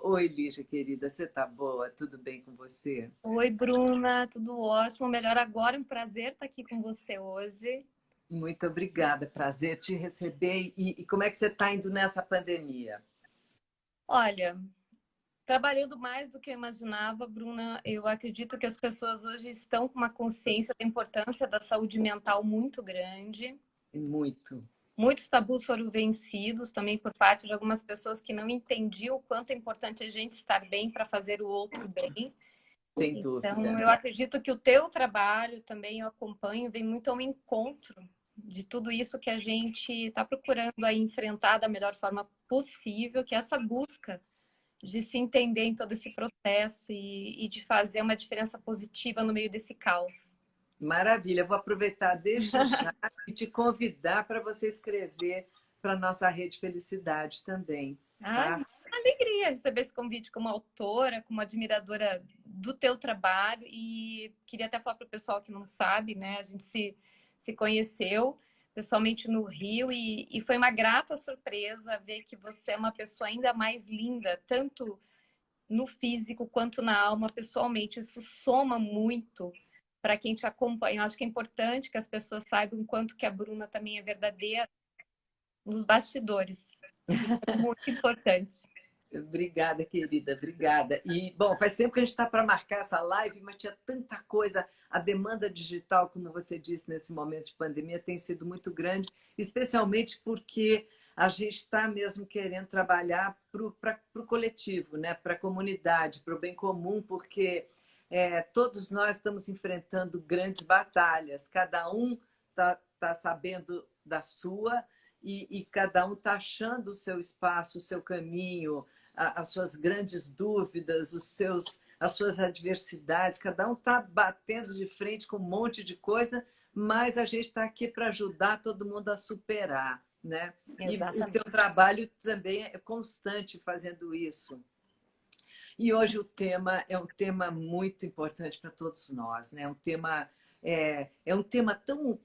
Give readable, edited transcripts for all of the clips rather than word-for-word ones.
Oi, Lígia, querida, você tá boa? Tudo bem com você? Oi, Bruna, tudo ótimo. Melhor agora, um prazer estar aqui com você hoje. Muito obrigada, prazer te receber. E como é que você está indo nessa pandemia? Olha, trabalhando mais do que eu imaginava, Bruna, eu acredito que as pessoas hoje estão com uma consciência da importância da saúde mental muito grande. Muito, Muitos tabus foram vencidos também por parte de algumas pessoas que não entendiam o quanto é importante a gente estar bem para fazer o outro bem. sem Então, dúvida. eu acredito que o teu trabalho também eu acompanho, vem muito ao encontro de tudo isso que a gente está procurando aí enfrentar da melhor forma possível, que é essa busca de se entender em todo esse processo e de fazer uma diferença positiva no meio desse caos. Maravilha, eu vou aproveitar desde já e te convidar para você escrever para a nossa Rede Felicidade também, Ai, tá? uma alegria receber esse convite como autora, como admiradora do teu trabalho e queria até falar para o pessoal que não sabe, né? A gente se conheceu pessoalmente no Rio e foi uma grata surpresa ver que você é uma pessoa ainda mais linda, tanto no físico quanto na alma, pessoalmente. Isso soma muito para quem te acompanha. Eu acho que é importante que as pessoas saibam o quanto que a Bruna também é verdadeira nos bastidores. Isso é muito importante. Obrigada, querida, obrigada. E, bom, faz tempo que a gente está para marcar essa live, mas tinha tanta coisa. A demanda digital, como você disse, nesse momento de pandemia, tem sido muito grande, especialmente porque a gente está mesmo querendo trabalhar para o coletivo, né? Para a comunidade, para o bem comum, porque todos nós estamos enfrentando grandes batalhas, cada um tá sabendo da sua e cada um está achando o seu espaço, o seu caminho, as suas grandes dúvidas, as suas adversidades, cada um está batendo de frente com um monte de coisa, mas a gente está aqui para ajudar todo mundo a superar, né? E o teu Exatamente. trabalho também é constante fazendo isso. E hoje o tema é um tema muito importante para todos nós, né? É um tema tão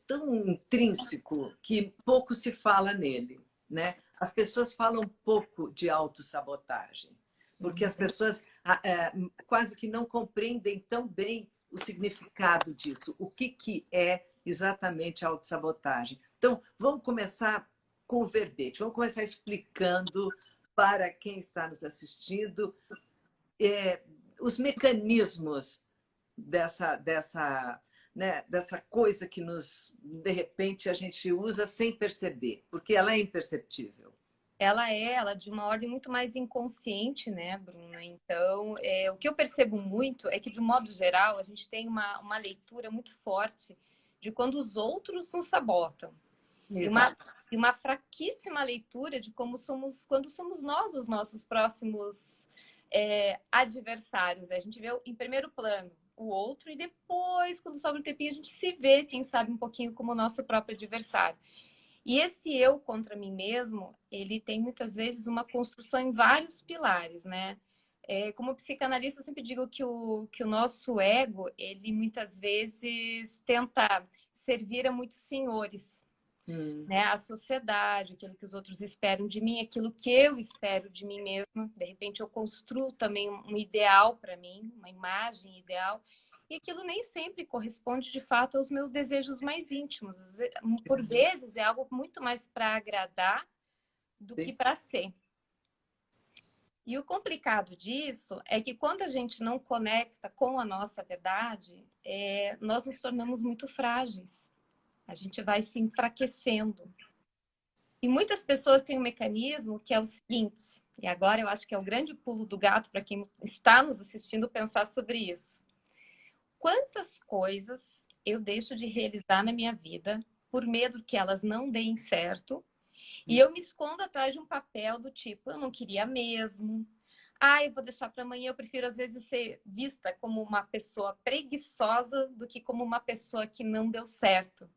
intrínseco que pouco se fala nele, né? As pessoas falam pouco de autossabotagem, porque as Uhum. pessoas quase que não compreendem tão bem o significado disso, o que é exatamente a autossabotagem. Então, vamos começar com o verbete, vamos começar explicando para quem está nos assistindo é, os mecanismos dessa coisa que de repente, a gente usa sem perceber, porque ela é imperceptível. Ela de uma ordem muito mais inconsciente, né, Bruna? Então, o que eu percebo muito é que, de um modo geral, a gente tem uma leitura muito forte de quando os outros nos sabotam. E uma, Exato. e uma fraquíssima leitura de como somos, quando somos nós os nossos próximos adversários. A gente vê em primeiro plano o outro e depois, quando sobra um tempinho, a gente se vê, quem sabe, um pouquinho como o nosso próprio adversário. E esse eu contra mim mesmo, ele tem muitas vezes uma construção em vários pilares, né? Como psicanalista, eu sempre digo que o nosso ego, ele muitas vezes tenta servir a muitos senhores, Hum, né? A sociedade, aquilo que os outros esperam de mim, aquilo que eu espero de mim mesma. De repente, eu construo também um ideal para mim, uma imagem ideal, e aquilo nem sempre corresponde de fato aos meus desejos mais íntimos. Por vezes, é algo muito mais para agradar do que sim. para ser. E o complicado disso é que quando a gente não conecta com a nossa verdade, nós nos tornamos muito frágeis. A gente vai se enfraquecendo. E muitas pessoas têm um mecanismo que é o seguinte, e agora eu acho que é o grande pulo do gato para quem está nos assistindo pensar sobre isso. Quantas coisas eu deixo de realizar na minha vida por medo que elas não deem certo, e eu me escondo atrás de um papel do tipo, eu não queria mesmo. Ah, eu vou deixar para amanhã. Eu prefiro, às vezes, ser vista como uma pessoa preguiçosa do que como uma pessoa que não deu certo.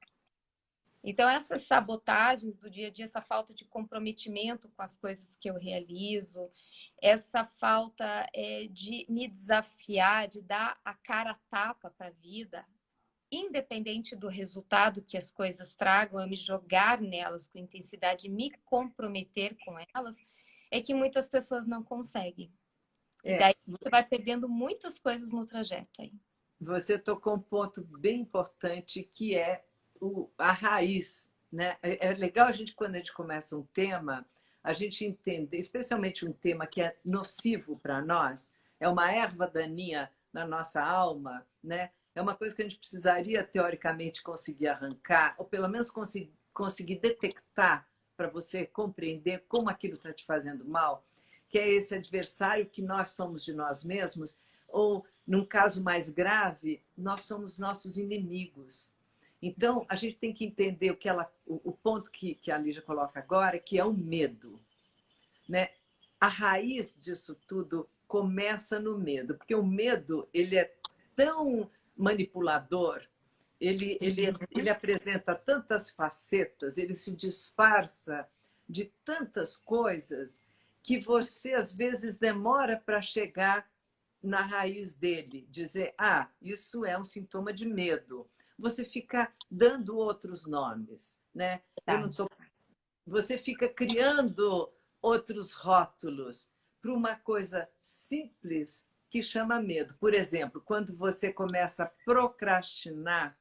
Então, essas sabotagens do dia a dia, essa falta de comprometimento com as coisas que eu realizo, essa falta de me desafiar, de dar a cara a tapa para a vida, independente do resultado que as coisas tragam, eu me jogar nelas com intensidade, me comprometer com elas, é que muitas pessoas não conseguem. E daí você vai perdendo muitas coisas no trajeto aí. Você tocou um ponto bem importante que é a raiz, né? É legal a gente, quando a gente começa um tema, a gente entender, especialmente um tema que é nocivo para nós, é uma erva daninha na nossa alma, né? É uma coisa que a gente precisaria, teoricamente, conseguir arrancar, ou pelo menos conseguir detectar para você compreender como aquilo está te fazendo mal, que é esse adversário que nós somos de nós mesmos, ou, num caso mais grave, nós somos nossos inimigos. Então, a gente tem que entender o ponto que a Lígia coloca agora, que é o medo, né? A raiz disso tudo começa no medo, porque o medo ele é tão manipulador, ele apresenta tantas facetas, ele se disfarça de tantas coisas que você, às vezes, demora para chegar na raiz dele, dizer, ah, isso é um sintoma de medo. Você fica dando outros nomes, né? Eu não tô... Você fica criando outros rótulos para uma coisa simples que chama medo. Por exemplo, quando você começa a procrastinar,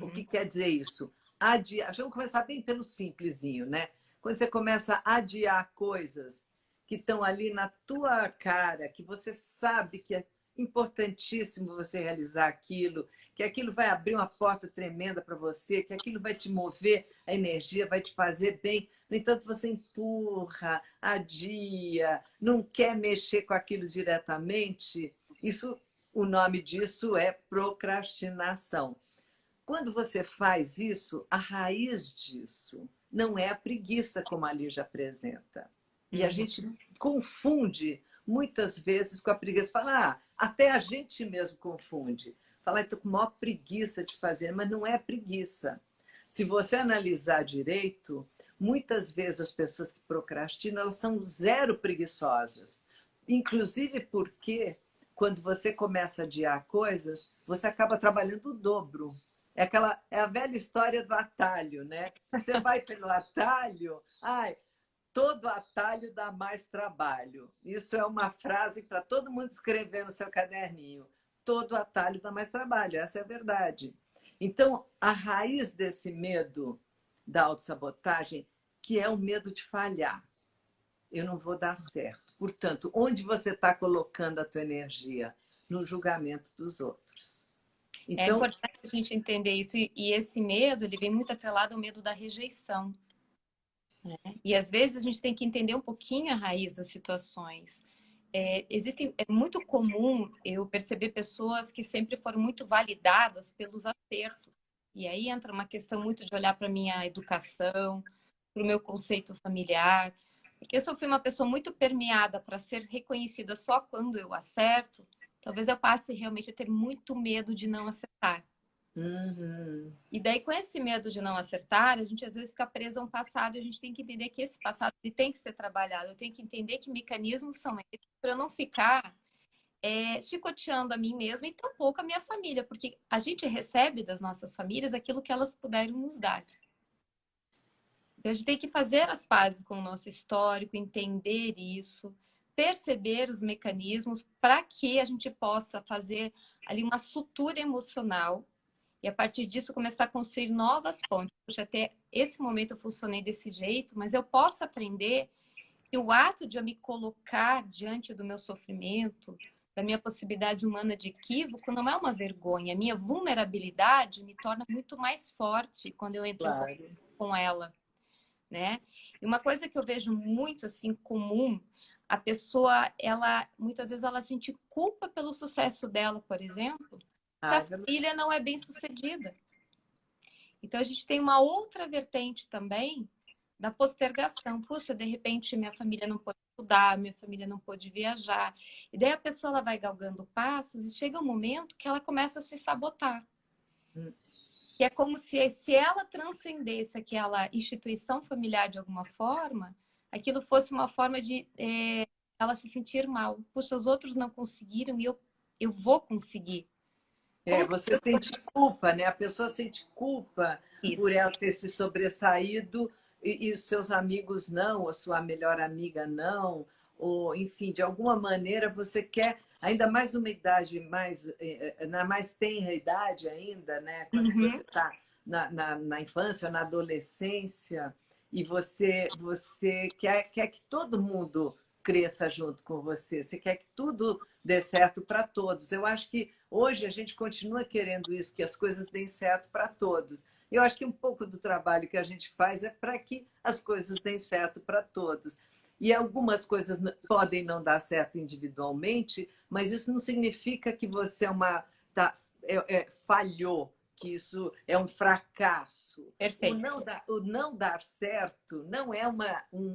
o que quer dizer isso? Adiar. Vamos começar bem pelo simplesinho, né? Quando você começa a adiar coisas que estão ali na tua cara, que você sabe que é importantíssimo você realizar aquilo, que aquilo vai abrir uma porta tremenda para você, que aquilo vai te mover a energia, vai te fazer bem. No entanto, você empurra, adia, não quer mexer com aquilo diretamente. Isso, o nome disso é procrastinação. Quando você faz isso, a raiz disso não é a preguiça, como a Lígia apresenta. E a gente confunde muitas vezes com a preguiça. Fala, até a gente mesmo confunde. Fala, estou com maior preguiça de fazer, mas não é preguiça. Se você analisar direito, muitas vezes as pessoas que procrastinam, elas são zero preguiçosas. Inclusive porque, quando você começa a adiar coisas, você acaba trabalhando o dobro. É a velha história do atalho, né? Você vai pelo atalho, todo atalho dá mais trabalho. Isso é uma frase para todo mundo escrever no seu caderninho. Todo atalho dá mais trabalho, essa é a verdade. Então, a raiz desse medo da autossabotagem, que é o medo de falhar. Eu não vou dar certo. Portanto, onde você está colocando a tua energia? No julgamento dos outros. É importante a gente entender isso. E esse medo, ele vem muito atrelado ao medo da rejeição. Né? E às vezes a gente tem que entender um pouquinho a raiz das situações. É muito comum eu perceber pessoas que sempre foram muito validadas pelos acertos. E aí entra uma questão muito de olhar para a minha educação, para o meu conceito familiar. Porque se eu fui uma pessoa muito permeada para ser reconhecida só quando eu acerto, talvez eu passe realmente a ter muito medo de não acertar. E daí, com esse medo de não acertar, a gente às vezes fica preso a um passado e a gente tem que entender que esse passado ele tem que ser trabalhado. Eu tenho que entender que mecanismos são esses para eu não ficar chicoteando a mim mesma e tampouco a minha família, porque a gente recebe das nossas famílias aquilo que elas puderam nos dar. Então, a gente tem que fazer as pazes com o nosso histórico, entender isso, perceber os mecanismos para que a gente possa fazer ali uma sutura emocional e a partir disso começar a construir novas pontes. Puxa, até esse momento eu funcionei desse jeito, mas eu posso aprender que o ato de eu me colocar diante do meu sofrimento, da minha possibilidade humana de equívoco, não é uma vergonha. A minha vulnerabilidade me torna muito mais forte quando eu entro com ela, né? E uma coisa que eu vejo muito assim comum, a pessoa, muitas vezes ela sente culpa pelo sucesso dela, por exemplo, que a filha não é bem sucedida. Então a gente tem uma outra vertente também da postergação. Puxa, de repente minha família não pode estudar, minha família não pode viajar. E daí a pessoa ela vai galgando passos e chega um momento que ela começa a se sabotar. Que é como se ela transcendesse aquela instituição familiar de alguma forma, aquilo fosse uma forma de ela se sentir mal. Puxa, os outros não conseguiram e eu vou conseguir. Você sente culpa, né? A pessoa sente culpa por ela ter se sobressaído e seus amigos não, ou sua melhor amiga não, ou enfim, de alguma maneira você quer, ainda mais numa idade mais, na mais tenra idade ainda, né? Quando você Uhum. está na infância, na adolescência, e você quer que todo mundo cresça junto com você, você quer que tudo dê certo para todos. Eu acho que hoje a gente continua querendo isso, que as coisas deem certo para todos. Eu acho que um pouco do trabalho que a gente faz é para que as coisas deem certo para todos. E algumas coisas podem não dar certo individualmente, mas isso não significa que você falhou, que isso é um fracasso. Perfeito. O não dar certo não é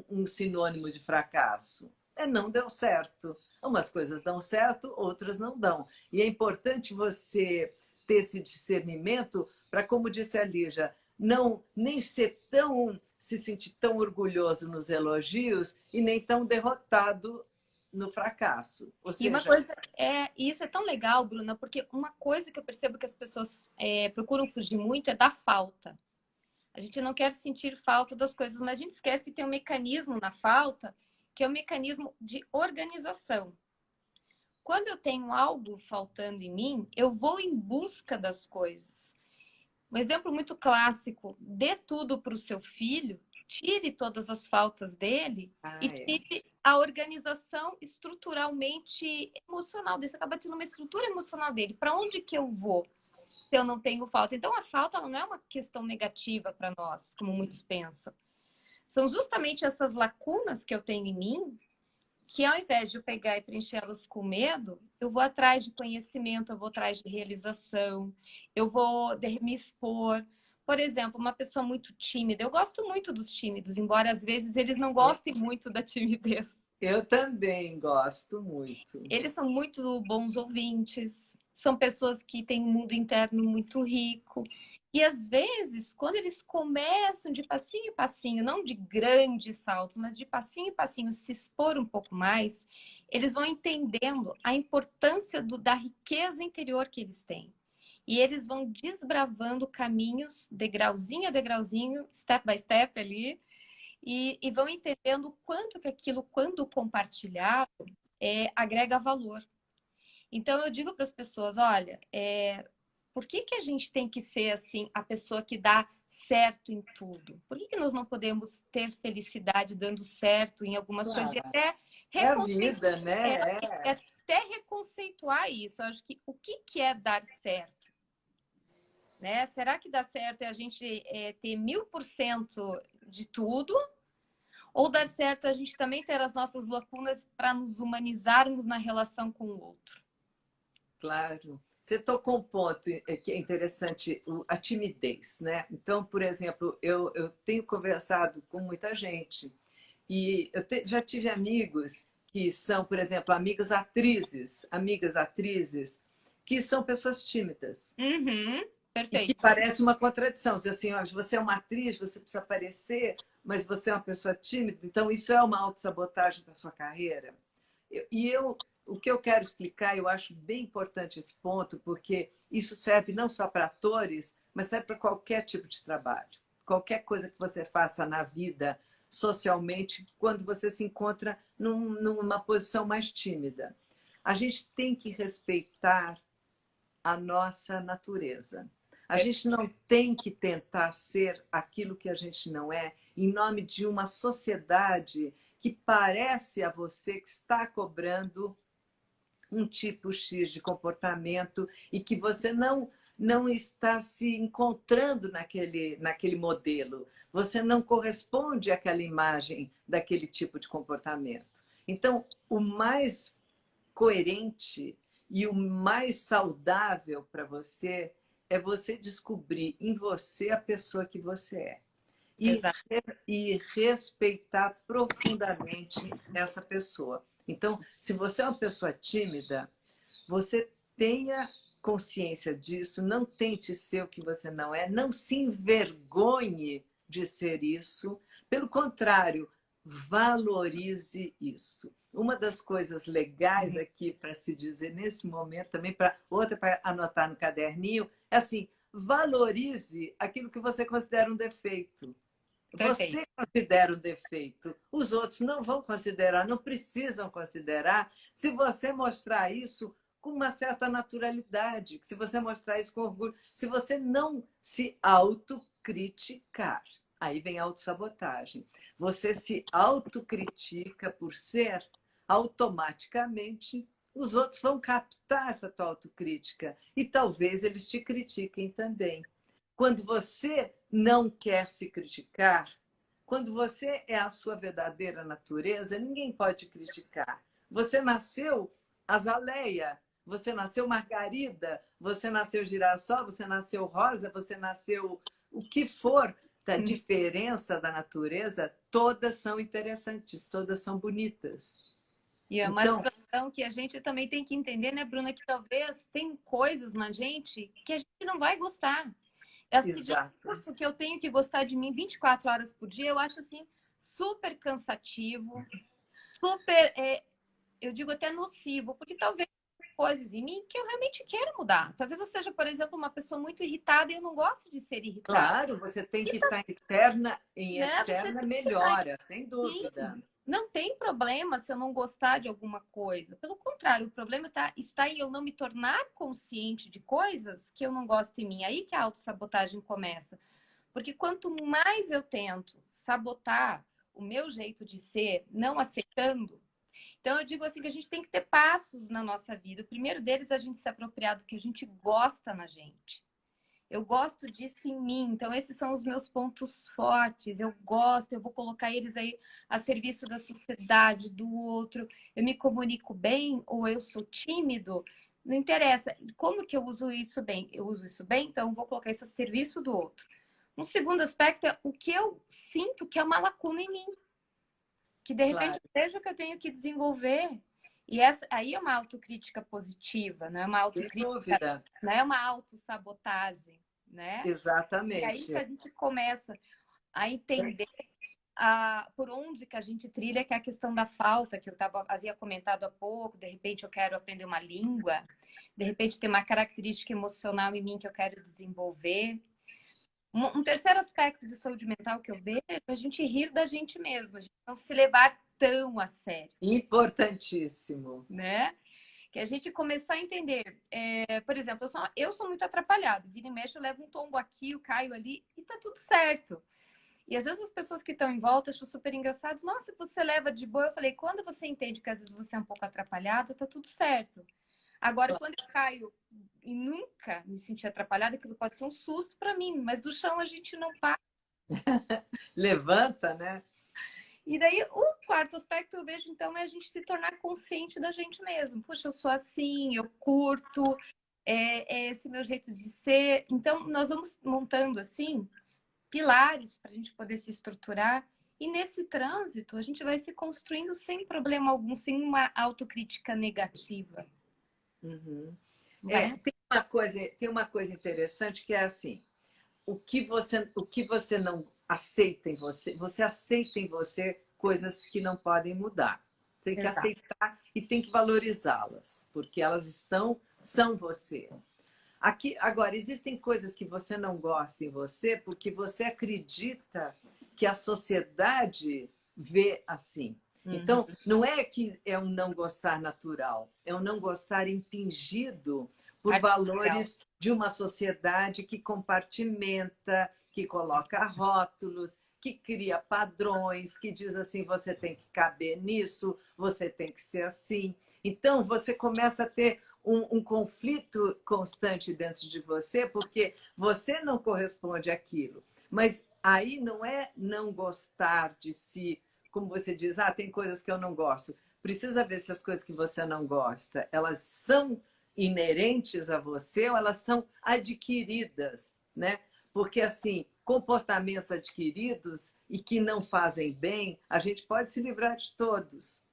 um sinônimo de fracasso. É não deu certo. Umas coisas dão certo, outras não dão. E é importante você ter esse discernimento para, como disse a Lígia, não nem ser tão se sentir tão orgulhoso nos elogios e nem tão derrotado no fracasso. Ou E uma seja, coisa e isso é tão legal, Bruna, porque uma coisa que eu percebo que as pessoas procuram fugir muito é da falta. A gente não quer sentir falta das coisas, mas a gente esquece que tem um mecanismo na falta, que é o mecanismo de organização. Quando eu tenho algo faltando em mim, eu vou em busca das coisas. Um exemplo muito clássico: dê tudo para o seu filho, tire todas as faltas dele e tire a organização estruturalmente emocional dele. Você acaba tendo uma estrutura emocional dele. Para onde que eu vou se eu não tenho falta? Então, a falta ela não é uma questão negativa para nós, como muitos pensam. São justamente essas lacunas que eu tenho em mim que, ao invés de eu pegar e preenchê-las com medo, eu vou atrás de conhecimento, eu vou atrás de realização, eu vou me expor. Por exemplo, uma pessoa muito tímida. Eu gosto muito dos tímidos, embora às vezes eles não gostem muito da timidez. eu também gosto muito. Eles são muito bons ouvintes, são pessoas que têm um mundo interno muito rico. E às vezes, quando eles começam de passinho em passinho, não de grandes saltos, mas de passinho em passinho, se expor um pouco mais, eles vão entendendo a importância da riqueza interior que eles têm. E eles vão desbravando caminhos, degrauzinho a degrauzinho, step by step ali, e vão entendendo o quanto que aquilo, quando compartilhado, agrega valor. Então, eu digo para as pessoas, olha, por que que a gente tem que ser assim a pessoa que dá certo em tudo? Por que que nós não podemos ter felicidade dando certo em algumas coisas e Claro. até É a vida, né? até reconceituar isso? Eu acho que o que que é dar certo? Né? Será que dá certo a gente ter 1000% de tudo? Ou dar certo a gente também ter as nossas lacunas para nos humanizarmos na relação com o outro? Claro. Você tocou um ponto que é interessante, a timidez, né? Então, por exemplo, eu tenho conversado com muita gente e já tive amigos que são, por exemplo, amigas atrizes, que são pessoas tímidas. Uhum, E que perfeito. parece uma contradição. Dizer assim, ó, você é uma atriz, você precisa aparecer, mas você é uma pessoa tímida, então isso é uma autossabotagem para a sua carreira. O que eu quero explicar, eu acho bem importante esse ponto, porque isso serve não só para atores, mas serve para qualquer tipo de trabalho. Qualquer coisa que você faça na vida, socialmente, quando você se encontra numa posição mais tímida. A gente tem que respeitar a nossa natureza. A gente não tem que tentar ser aquilo que a gente não é, em nome de uma sociedade que parece a você que está cobrando um tipo X de comportamento e que você não está se encontrando naquele modelo. Você não corresponde àquela imagem daquele tipo de comportamento. Então, o mais coerente e o mais saudável para você é você descobrir em você a pessoa que você é. Exato. E respeitar profundamente essa pessoa. Então, se você é uma pessoa tímida, você tenha consciência disso, não tente ser o que você não é, não se envergonhe de ser isso. Pelo contrário, valorize isso. Uma das coisas legais aqui para se dizer nesse momento, também para outra para anotar no caderninho, é assim: valorize aquilo que você considera um defeito. Perfeito. Você considera o defeito. Os outros não vão considerar, não precisam considerar, se você mostrar isso com uma certa naturalidade, se você mostrar isso com orgulho, se você não se autocriticar. Aí vem a autossabotagem. Você se autocritica por ser, automaticamente os outros vão captar essa tua autocrítica e talvez eles te critiquem também. Quando você não quer se criticar, quando você é a sua verdadeira natureza, ninguém pode te criticar. Você nasceu azaleia, você nasceu margarida, você nasceu girassol, você nasceu rosa, você nasceu o que for. A diferença da natureza, todas são interessantes, todas são bonitas. E é uma Então, situação que a gente também tem que entender, né, Bruna, que talvez tem coisas na gente que a gente não vai gostar. Esse exato. discurso que eu tenho que gostar de mim 24 horas por dia, eu acho assim super cansativo, super, eu digo até nocivo, porque talvez coisas em mim que eu realmente quero mudar. Talvez eu seja, por exemplo, uma pessoa muito irritada e eu não gosto de ser irritada. Claro, você tem E que tá, estar em né? Você eterna tem que estar melhora, sem dúvida. assim. Não tem problema se eu não gostar de alguma coisa. Pelo contrário, o problema está em eu não me tornar consciente de coisas que eu não gosto em mim. Aí que a autossabotagem começa. Porque quanto mais eu tento sabotar o meu jeito de ser, não aceitando, então eu digo assim que a gente tem que ter passos na nossa vida. O primeiro deles é a gente se apropriar do que a gente gosta na gente. Eu gosto disso em mim, então esses são os meus pontos fortes. Eu gosto, eu vou colocar eles aí a serviço da sociedade, do outro. Eu me comunico bem ou eu sou tímido, não interessa. Como que eu uso isso bem? Eu uso isso bem, então eu vou colocar isso a serviço do outro. Um segundo aspecto é o que eu sinto que é uma lacuna em mim, que de repente Claro, eu vejo que eu tenho que desenvolver. E essa aí é uma autocrítica positiva, não é uma sem autocrítica, dúvida. não é uma autossabotagem, né? E aí que Exatamente. a gente começa a entender por onde que a gente trilha, que é a questão da falta, que eu havia comentado há pouco, de repente eu quero aprender uma língua, de repente tem uma característica emocional em mim que eu quero desenvolver. Um terceiro aspecto de saúde mental que eu vejo é a gente rir da gente mesma, a gente não se levar tão a sério, Importantíssimo. né? Que a gente começar a entender. Por exemplo, eu sou muito atrapalhado. Vira e mexe, eu levo um tombo aqui, eu caio ali e tá tudo certo. E às vezes as pessoas que estão em volta acham super engraçado. Nossa, você leva de boa. Eu falei, quando você entende que às vezes você é um pouco atrapalhado, tá tudo certo. Agora, quando eu caio e nunca me senti atrapalhada, aquilo pode ser um susto para mim, mas do chão a gente não para. Levanta, né? E daí, o quarto aspecto eu vejo, então, é a gente se tornar consciente da gente mesmo. Puxa, eu sou assim, eu curto, é esse meu jeito de ser. Então, nós vamos montando, assim, pilares para a gente poder se estruturar. E nesse trânsito, a gente vai se construindo sem problema algum, sem uma autocrítica negativa. Uhum. Né? Tem uma coisa interessante que é assim, o que você não aceita em você, você aceita em você coisas que não podem mudar. Tem que Exato. aceitar e tem que valorizá-las, porque são você. Aqui, agora, existem coisas que você não gosta em você porque você acredita que a sociedade vê assim. Uhum. Então, não é que é um não gostar natural, é um não gostar impingido por Artificial. valores de uma sociedade que compartimenta, que coloca rótulos, que cria padrões, que diz assim: você tem que caber nisso, você tem que ser assim. Então, você começa a ter um conflito constante dentro de você, porque você não corresponde àquilo. Mas aí não é não gostar de si, como você diz, tem coisas que eu não gosto. Precisa ver se as coisas que você não gosta, elas são inerentes a você ou elas são adquiridas, né? Porque, assim, comportamentos adquiridos e que não fazem bem, a gente pode se livrar de todos.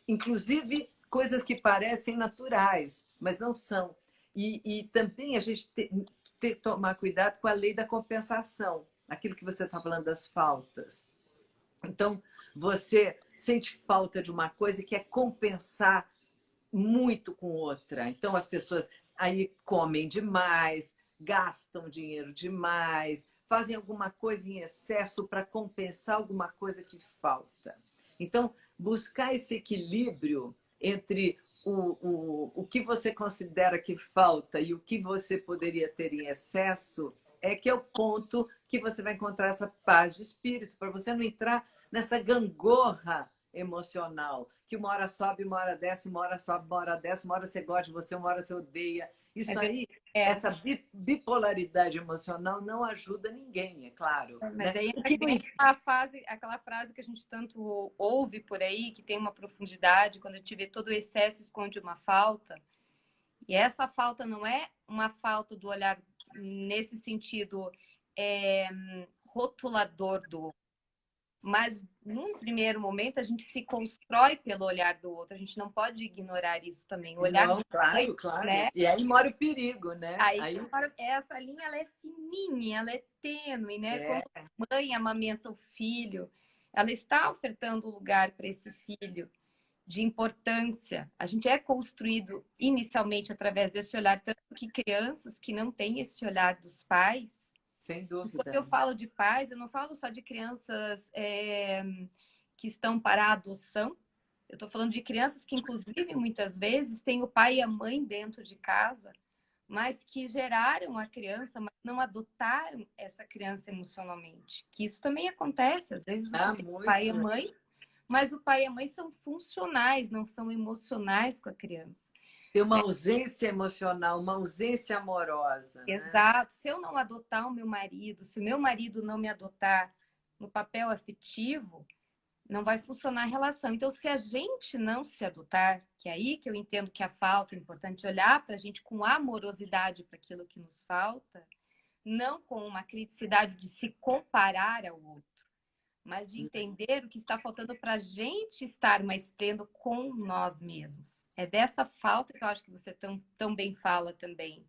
Inclusive coisas que parecem naturais, mas não são. E também a gente tem que tomar cuidado com a lei da compensação, aquilo que você está falando das faltas. Então, você sente falta de uma coisa e quer compensar muito com outra. Então, as pessoas aí comem demais, gastam dinheiro demais, fazem alguma coisa em excesso para compensar alguma coisa que falta. Então, buscar esse equilíbrio entre o que você considera que falta e o que você poderia ter em excesso é que é o ponto que você vai encontrar essa paz de espírito, para você não entrar nessa gangorra emocional, que uma hora sobe, uma hora desce, uma hora sobe, uma hora desce, uma hora você gosta de você, uma hora você odeia. Isso aí, essa bipolaridade emocional não ajuda ninguém, é claro. Mas Né? daí O que aquela frase que a gente tanto ouve por aí, que tem uma profundidade, quando a gente vê todo o excesso esconde uma falta. E essa falta não é uma falta do olhar nesse sentido rotulador do. Mas, num primeiro momento, a gente se constrói pelo olhar do outro. A gente não pode ignorar isso também. O olhar Não, do claro, mãe, claro. né? E aí mora o perigo, né? Aí essa linha ela é fininha, ela é tênue, né? É. Quando a mãe amamenta o filho, ela está ofertando lugar para esse filho de importância. A gente é construído inicialmente através desse olhar, tanto que crianças que não têm esse olhar dos pais. Sem Quando dúvida. eu falo de pais, eu não falo só de crianças que estão para a adoção. Eu estou falando de crianças que, inclusive, muitas vezes têm o pai e a mãe dentro de casa, mas que geraram a criança, mas não adotaram essa criança emocionalmente. Que isso também acontece. Às vezes você tem o pai e a mãe, mas o pai e a mãe são funcionais, não são emocionais com a criança. Tem uma ausência emocional, uma ausência amorosa. Exato. Né? Se eu não adotar o meu marido, se o meu marido não me adotar no papel afetivo, não vai funcionar a relação. Então, se a gente não se adotar, que é aí que eu entendo que a falta é importante olhar para a gente com amorosidade para aquilo que nos falta, não com uma criticidade de se comparar ao outro, mas de entender o que está faltando para a gente estar mais pleno com nós mesmos. É dessa falta que eu acho que você tão bem fala também.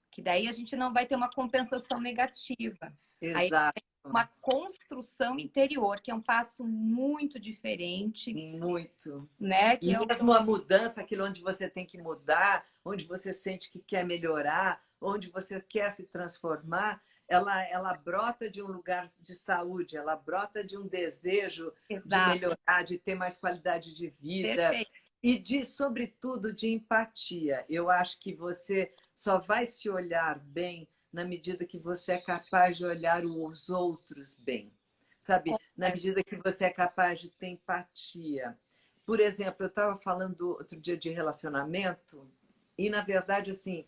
Que daí a gente não vai ter uma compensação negativa. Exato. Aí uma construção interior, que é um passo muito diferente. Muito. Né? Que e mesmo a mudança, aquilo onde você tem que mudar, onde você sente que quer melhorar, onde você quer se transformar, ela brota de um lugar de saúde, ela brota de um desejo de melhorar, de ter mais qualidade de vida. Perfeito. E de, sobretudo, de empatia. Eu acho que você só vai se olhar bem na medida que você é capaz de olhar os outros bem. Sabe? Na medida que você é capaz de ter empatia. Por exemplo, eu estava falando outro dia de relacionamento e, na verdade, assim,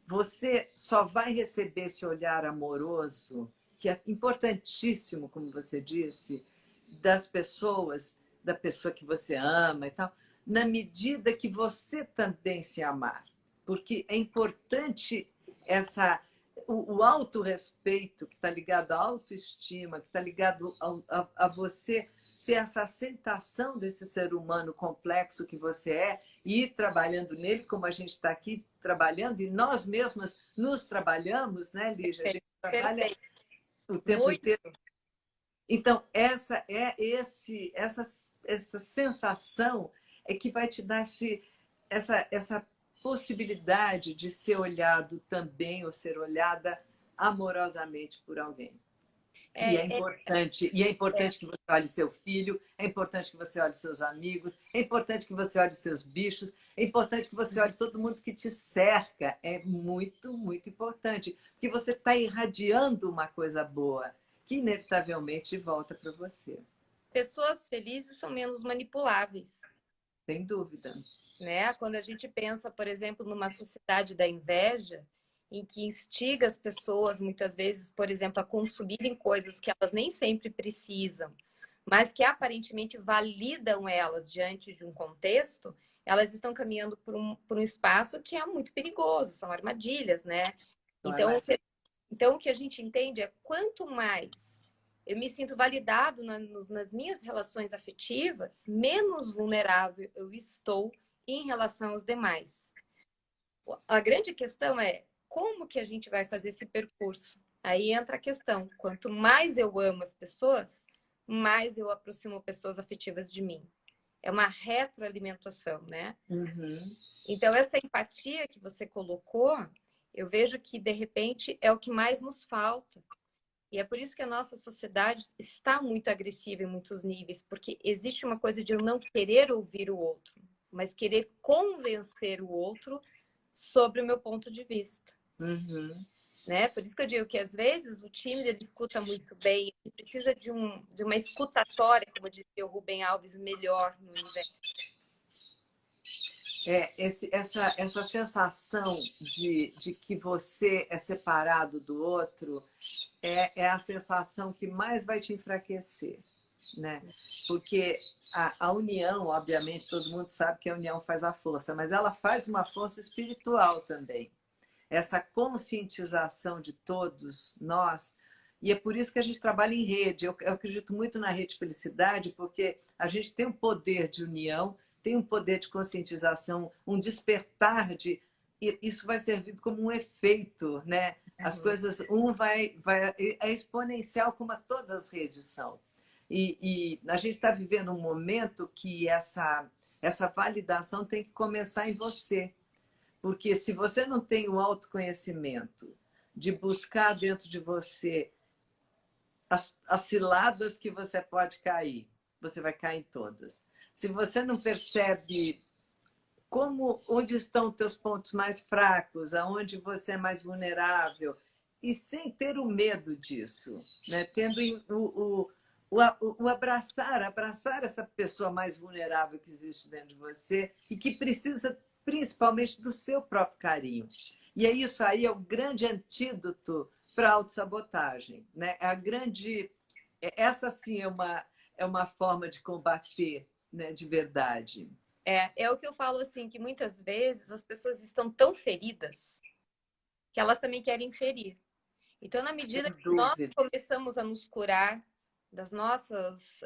você só vai receber esse olhar amoroso, que é importantíssimo, como você disse, das pessoas, da pessoa que você ama e tal, na medida que você também se amar. Porque é importante o autorrespeito, que está ligado à autoestima, que está ligado a você ter essa aceitação desse ser humano complexo que você é e ir trabalhando nele, como a gente está aqui trabalhando, e nós mesmas nos trabalhamos, né, Lígia? A gente trabalha o tempo inteiro. Então, essa sensação é que vai te dar essa possibilidade de ser olhado também ou ser olhada amorosamente por alguém. E é importante que você olhe seu filho, é importante que você olhe seus amigos, é importante que você olhe seus bichos, é importante que você olhe todo mundo que te cerca. É muito, muito importante, porque você está irradiando uma coisa boa, que inevitavelmente volta para você. Pessoas felizes são menos manipuláveis. Sem dúvida. Né? Quando a gente pensa, por exemplo, numa sociedade da inveja, em que instiga as pessoas, muitas vezes, por exemplo, a consumirem coisas que elas nem sempre precisam, mas que aparentemente validam elas diante de um contexto, elas estão caminhando por um espaço que é muito perigoso, são armadilhas, né? Então, o que a gente entende é quanto mais eu me sinto validado nas minhas relações afetivas, menos vulnerável eu estou em relação aos demais. A grande questão é como que a gente vai fazer esse percurso? Aí entra a questão, quanto mais eu amo as pessoas, mais eu aproximo pessoas afetivas de mim. É uma retroalimentação, né? Uhum. Então, essa empatia que você colocou, eu vejo que, de repente, é o que mais nos falta. E é por isso que a nossa sociedade está muito agressiva em muitos níveis, porque existe uma coisa de eu não querer ouvir o outro, mas querer convencer o outro sobre o meu ponto de vista. Uhum. Né? Por isso que eu digo que às vezes o tímido ele escuta muito bem, ele precisa de uma escutatória, como dizia o Rubem Alves, melhor no universo. Essa sensação de que você é separado do outro é a sensação que mais vai te enfraquecer, né? Porque a união, obviamente, todo mundo sabe que a união faz a força, mas ela faz uma força espiritual também. Essa conscientização de todos nós, e é por isso que a gente trabalha em rede. Eu acredito muito na Rede Felicidade, porque a gente tem um poder de união, tem um poder de conscientização, um despertar de... Isso vai servir como um efeito, né? As coisas, é exponencial como todas as redes são. E a gente está vivendo um momento que essa validação tem que começar em você. Porque se você não tem o autoconhecimento de buscar dentro de você as ciladas que você pode cair, você vai cair em todas. Se você não percebe onde estão os teus pontos mais fracos, aonde você é mais vulnerável, e sem ter o medo disso, né? Tendo o abraçar essa pessoa mais vulnerável que existe dentro de você e que precisa principalmente do seu próprio carinho. E é isso aí, é o grande antídoto para a autossabotagem, né? Essa sim é uma forma de combater, né, de verdade. É o que eu falo assim, que muitas vezes as pessoas estão tão feridas que elas também querem ferir. Então, na medida que nós começamos a nos curar das nossas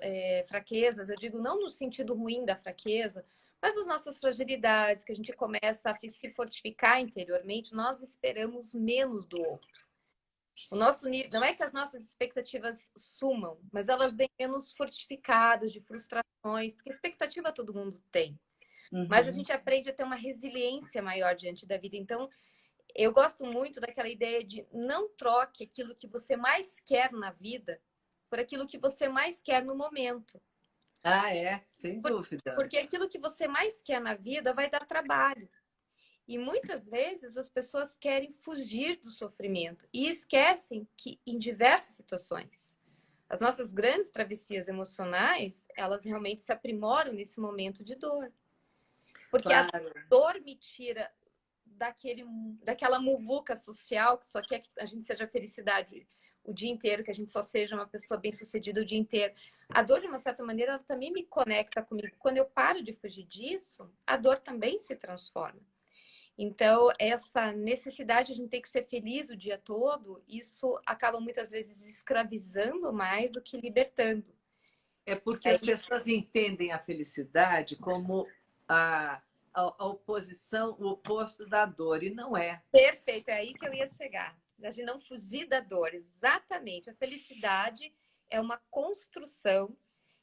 fraquezas, eu digo não no sentido ruim da fraqueza, mas das nossas fragilidades, que a gente começa a se fortificar interiormente, nós esperamos menos do outro. O nosso nível, não é que as nossas expectativas sumam, mas elas vêm menos fortificadas de frustrações, porque expectativa todo mundo tem. Mas a gente aprende a ter uma resiliência maior diante da vida. Então, eu gosto muito daquela ideia de não troque aquilo que você mais quer na vida por aquilo que você mais quer no momento. Sem dúvida. Porque aquilo que você mais quer na vida vai dar trabalho. E muitas vezes as pessoas querem fugir do sofrimento e esquecem que em diversas situações as nossas grandes travessias emocionais, elas realmente se aprimoram nesse momento de dor. Porque claro, a dor me tira daquela muvuca social que só quer que a gente seja felicidade o dia inteiro, que a gente só seja uma pessoa bem-sucedida o dia inteiro. A dor, de uma certa maneira, ela também me conecta comigo. Quando eu paro de fugir disso, a dor também se transforma. Então, essa necessidade de a gente ter que ser feliz o dia todo, isso acaba muitas vezes escravizando mais do que libertando. É porque as pessoas entendem a felicidade como a oposição, o oposto da dor, e não é. Perfeito, é aí que eu ia chegar. A gente não fugir da dor, exatamente. A felicidade é uma construção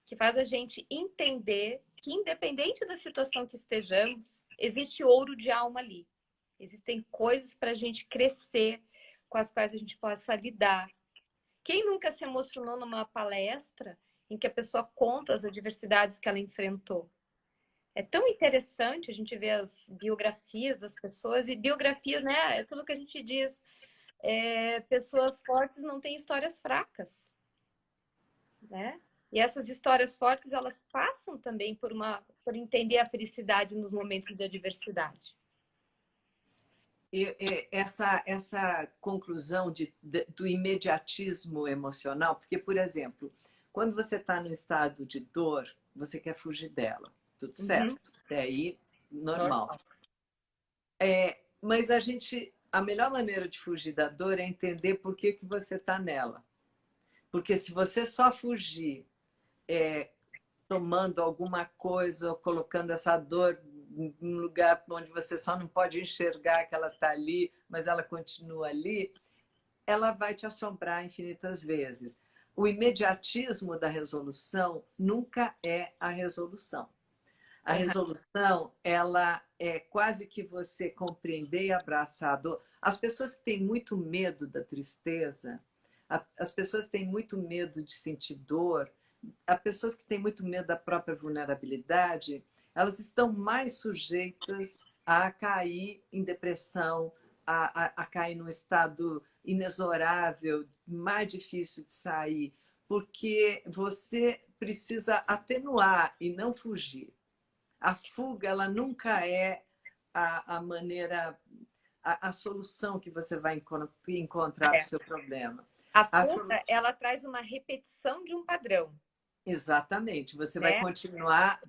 que faz a gente entender que, independente da situação que estejamos, existe ouro de alma ali. Existem coisas para a gente crescer, com as quais a gente possa lidar. Quem nunca se emocionou numa palestra em que a pessoa conta as adversidades que ela enfrentou? É tão interessante a gente ver as biografias das pessoas, e biografias, né? É aquilo que a gente diz, pessoas fortes não têm histórias fracas, né? E essas histórias fortes, elas passam também por entender a felicidade nos momentos de adversidade. Essa conclusão do imediatismo emocional, porque, por exemplo, quando você está no estado de dor, você quer fugir dela, tudo certo? Até aí, normal. Mas a melhor maneira de fugir da dor é entender por que você está nela. Porque se você só fugir tomando alguma coisa ou colocando essa dor num lugar onde você só não pode enxergar que ela está ali, mas ela continua ali, ela vai te assombrar infinitas vezes. O imediatismo da resolução nunca é a resolução. A resolução, ela é quase que você compreender e abraçar a dor. As pessoas que têm muito medo da tristeza, As pessoas têm muito medo de sentir dor, as pessoas que têm muito medo da própria vulnerabilidade, elas estão mais sujeitas a cair em depressão, a cair num estado inexorável, mais difícil de sair, porque você precisa atenuar e não fugir. A fuga, ela nunca é a maneira, a solução que você vai encontrar para o seu problema. A fuga, ela traz uma repetição de um padrão. Exatamente. Você vai continuar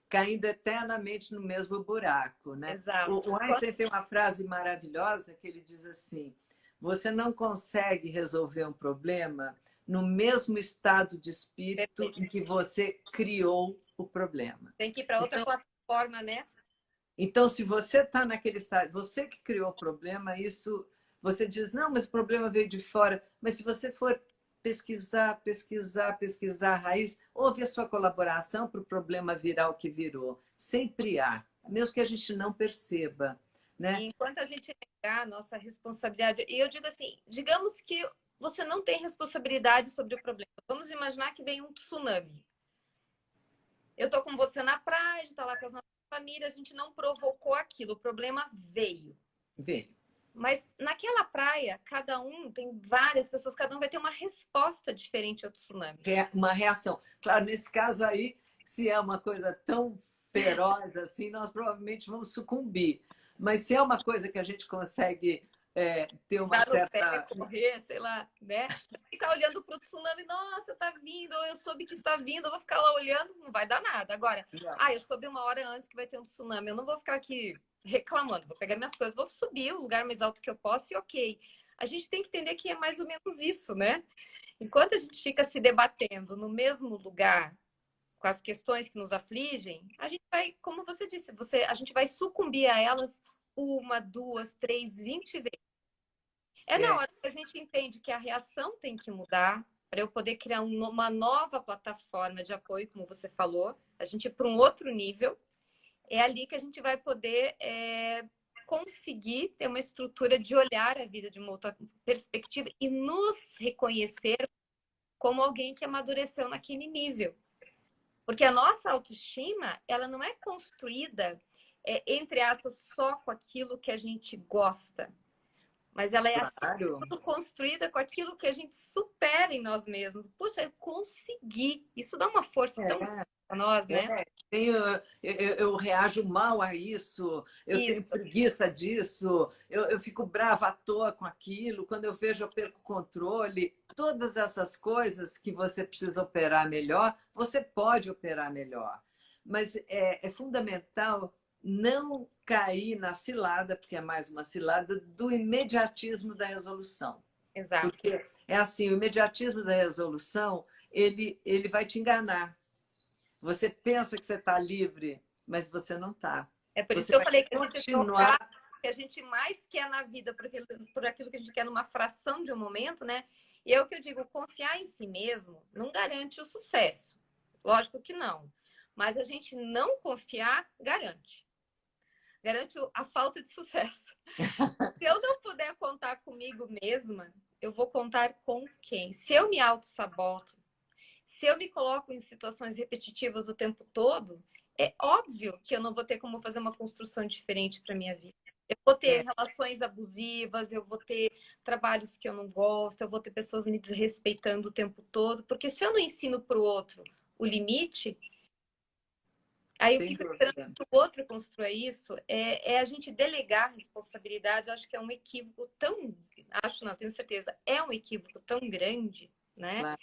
caindo eternamente no mesmo buraco, né? Exato. O Einstein tem uma frase maravilhosa que ele diz assim: você não consegue resolver um problema no mesmo estado de espírito em que você criou o problema. Tem que ir para outra plataforma, né? Então, se você está naquele estado, você que criou o problema, isso você diz, não, mas o problema veio de fora. Mas se você for pesquisar a raiz, houve a sua colaboração para o problema virar o que virou. Sempre há, mesmo que a gente não perceba. Né? E enquanto a gente negar a nossa responsabilidade, e eu digo assim, digamos que você não tem responsabilidade sobre o problema. Vamos imaginar que vem um tsunami. Eu tô com você na praia, a gente tá lá com as nossas famílias, a gente não provocou aquilo, o problema veio. Veio. Mas naquela praia, cada um, tem várias pessoas, cada um vai ter uma resposta diferente ao tsunami. Uma reação. Claro, nesse caso aí, se é uma coisa tão feroz assim, nós provavelmente vamos sucumbir. Mas se é uma coisa que a gente consegue ter uma dar certa... Pé, correr, sei lá, né? Ficar olhando para o tsunami, nossa, tá vindo, ou eu soube que está vindo, eu vou ficar lá olhando, não vai dar nada. Agora, eu soube uma hora antes que vai ter um tsunami, eu não vou ficar aqui reclamando, vou pegar minhas coisas, vou subir o lugar mais alto que eu posso e ok. A gente tem que entender que é mais ou menos isso, né? Enquanto a gente fica se debatendo no mesmo lugar com as questões que nos afligem, a gente vai, como você disse, a gente vai sucumbir a elas 1, 2, 3, 20 vezes. Na hora que a gente entende que a reação tem que mudar para eu poder criar uma nova plataforma de apoio, como você falou, a gente ir para um outro nível, é ali que a gente vai poder conseguir ter uma estrutura de olhar a vida de uma outra perspectiva e nos reconhecer como alguém que amadureceu naquele nível. Porque a nossa autoestima, ela não é construída, entre aspas, só com aquilo que a gente gosta. Mas ela é construída com aquilo que a gente supera em nós mesmos. Puxa, eu consegui. Isso dá uma força tão grande para nós, né? Eu reajo mal a isso, eu tenho preguiça disso, eu fico brava à toa com aquilo, quando eu vejo eu perco o controle. Todas essas coisas que você precisa operar melhor, você pode operar melhor. Mas é fundamental não cair na cilada, porque é mais uma cilada, do imediatismo da resolução. Exato. Porque é assim, o imediatismo da resolução, ele vai te enganar. Você pensa que você está livre, mas você não está. É por isso que eu falei que a gente trocar o que a gente mais quer na vida por aquilo que a gente quer numa fração de um momento, né? E é o que eu digo, confiar em si mesmo não garante o sucesso. Lógico que não. Mas a gente não confiar garante. Garante a falta de sucesso. Se eu não puder contar comigo mesma, eu vou contar com quem? Se eu me auto-saboto, se eu me coloco em situações repetitivas o tempo todo, é óbvio que eu não vou ter como fazer uma construção diferente para minha vida. Eu vou ter relações abusivas, eu vou ter trabalhos que eu não gosto, eu vou ter pessoas me desrespeitando o tempo todo, porque se eu não ensino para o outro o limite, aí eu fico esperando que o outro construa isso. A gente delegar responsabilidades, acho que é um equívoco tão... Acho não, tenho certeza. É um equívoco tão grande, né? Claro.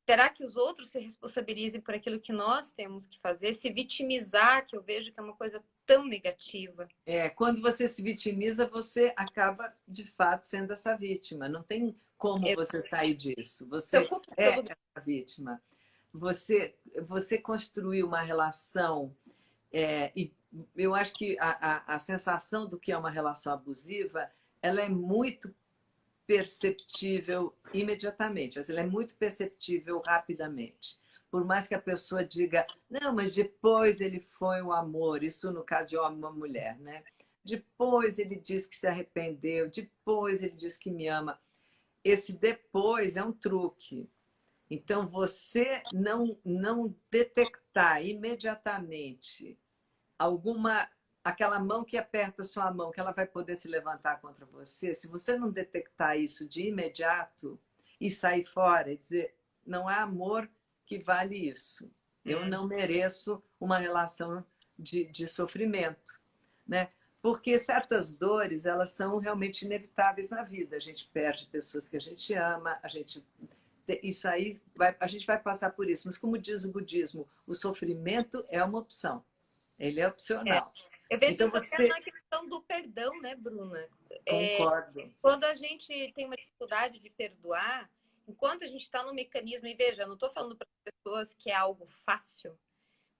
Esperar que os outros se responsabilizem por aquilo que nós temos que fazer, se vitimizar, que eu vejo que é uma coisa tão negativa. Quando você se vitimiza, você acaba, de fato, sendo essa vítima. Não tem como você sair disso. Você é essa vítima. Você construiu uma relação, e eu acho que a sensação do que é uma relação abusiva, ela é muito perceptível imediatamente, ela é muito perceptível rapidamente. Por mais que a pessoa diga, não, mas depois ele foi um amor, isso no caso de homem e uma mulher, né? Depois ele diz que se arrependeu, depois ele diz que me ama. esse depois é um truque. Então, você não detectar imediatamente aquela mão que aperta sua mão, que ela vai poder se levantar contra você, se você não detectar isso de imediato e sair fora e dizer, não há amor que vale isso. Eu não mereço uma relação de sofrimento, né? Porque certas dores, elas são realmente inevitáveis na vida. A gente perde pessoas que a gente ama, isso aí, a gente vai passar por isso. Mas como diz o budismo, o sofrimento é uma opção. Ele é É. opcional. Eu vejo Então isso até você... na questão do perdão, né, Bruna? Concordo. Quando a gente tem uma dificuldade de perdoar, enquanto a gente está no mecanismo, e veja, eu não estou falando para as pessoas que é algo fácil,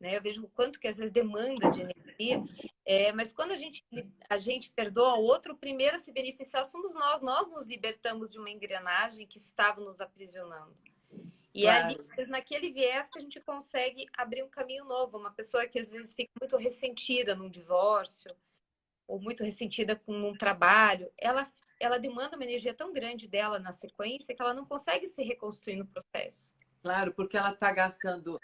né? Eu vejo o quanto que às vezes demanda de energia, mas quando a gente perdoa o outro, o primeiro a se beneficiar somos nós. Nós nos libertamos de uma engrenagem que estava nos aprisionando. E Claro. é ali, naquele viés, que a gente consegue abrir um caminho novo. Uma pessoa que às vezes fica muito ressentida num divórcio, ou muito ressentida com um trabalho, ela demanda uma energia tão grande dela na sequência que ela não consegue se reconstruir no processo. Claro, porque ela está gastando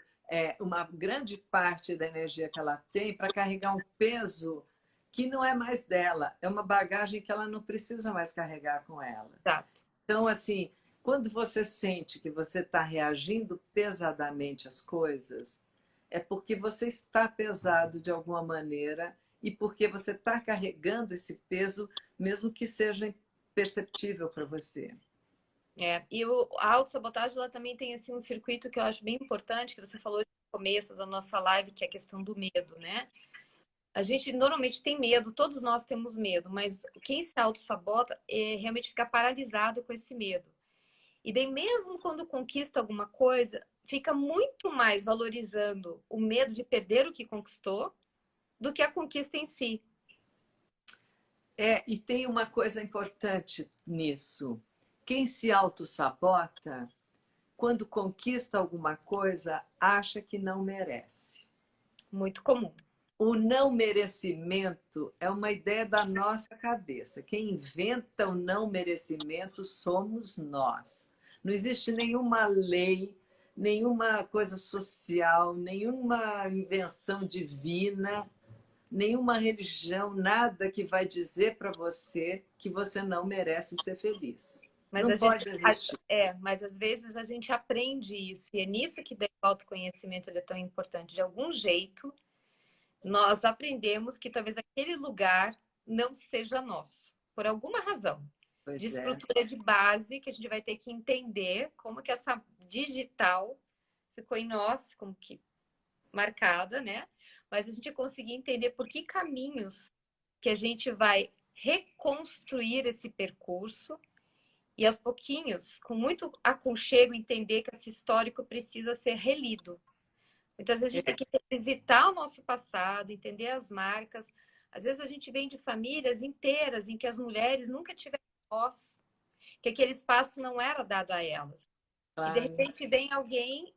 uma grande parte da energia que ela tem para carregar um peso que não é mais dela, é uma bagagem que ela não precisa mais carregar com ela. Exato. Então, assim, quando você sente que você está reagindo pesadamente às coisas, é porque você está pesado de alguma maneira e porque você está carregando esse peso, mesmo que seja imperceptível para você. E a autossabotagem, ela também tem assim, um circuito que eu acho bem importante, que você falou no começo da nossa live, que é a questão do medo, né? A gente normalmente tem medo, todos nós temos medo, mas quem se autossabota realmente fica paralisado com esse medo. E daí, mesmo quando conquista alguma coisa, fica muito mais valorizando o medo de perder o que conquistou do que a conquista em si. E tem uma coisa importante nisso. Quem se autossabota, quando conquista alguma coisa, acha que não merece. Muito comum. O não merecimento é uma ideia da nossa cabeça. Quem inventa o não merecimento somos nós. Não existe nenhuma lei, nenhuma coisa social, nenhuma invenção divina, nenhuma religião, nada que vai dizer para você que você não merece ser feliz. Mas Não pode existir. Mas às vezes a gente aprende isso, e é nisso que o autoconhecimento é tão importante. De algum jeito, nós aprendemos que talvez aquele lugar não seja nosso, por alguma razão. De estrutura de base, que a gente vai ter que entender como que essa digital ficou em nós, como que marcada, né? Mas a gente conseguir entender por que caminhos que a gente vai reconstruir esse percurso e aos pouquinhos, com muito aconchego, entender que esse histórico precisa ser relido. Então, às vezes, a gente tem que revisitar o nosso passado, entender as marcas. Às vezes, a gente vem de famílias inteiras em que as mulheres nunca tiveram voz, que aquele espaço não era dado a elas. Claro. E, de repente, vem alguém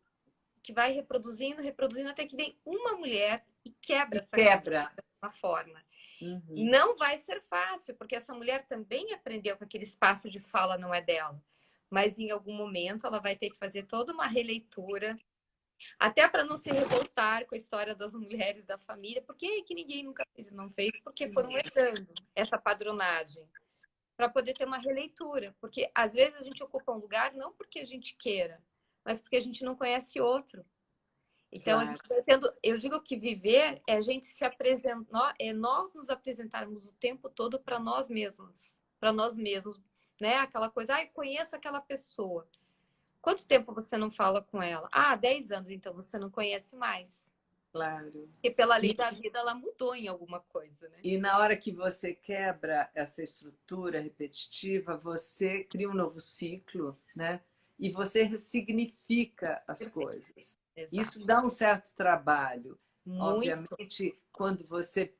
que vai reproduzindo, reproduzindo, até que vem uma mulher e quebra essa coisa de uma forma. Uhum. Não vai ser fácil, porque essa mulher também aprendeu que aquele espaço de fala não é dela. Mas, em algum momento, ela vai ter que fazer toda uma releitura, até para não se revoltar com a história das mulheres da família. Por que ninguém nunca fez e não fez? Porque foram herdando essa padronagem. Para poder ter uma releitura. Porque, às vezes, a gente ocupa um lugar não porque a gente queira, mas porque a gente não conhece outro. Então, claro. A gente vai tendo, eu digo que viver é a gente se apresentar, é nós nos apresentarmos o tempo todo para nós mesmos, né? Aquela coisa, conheço aquela pessoa. Quanto tempo você não fala com ela? 10 anos, então você não conhece mais. Claro. Porque pela lei da vida ela mudou em alguma coisa, né? E na hora que você quebra essa estrutura repetitiva, você cria um novo ciclo, né? E você ressignifica as coisas. Exato. Isso dá um certo trabalho. Muito. Obviamente, quando você,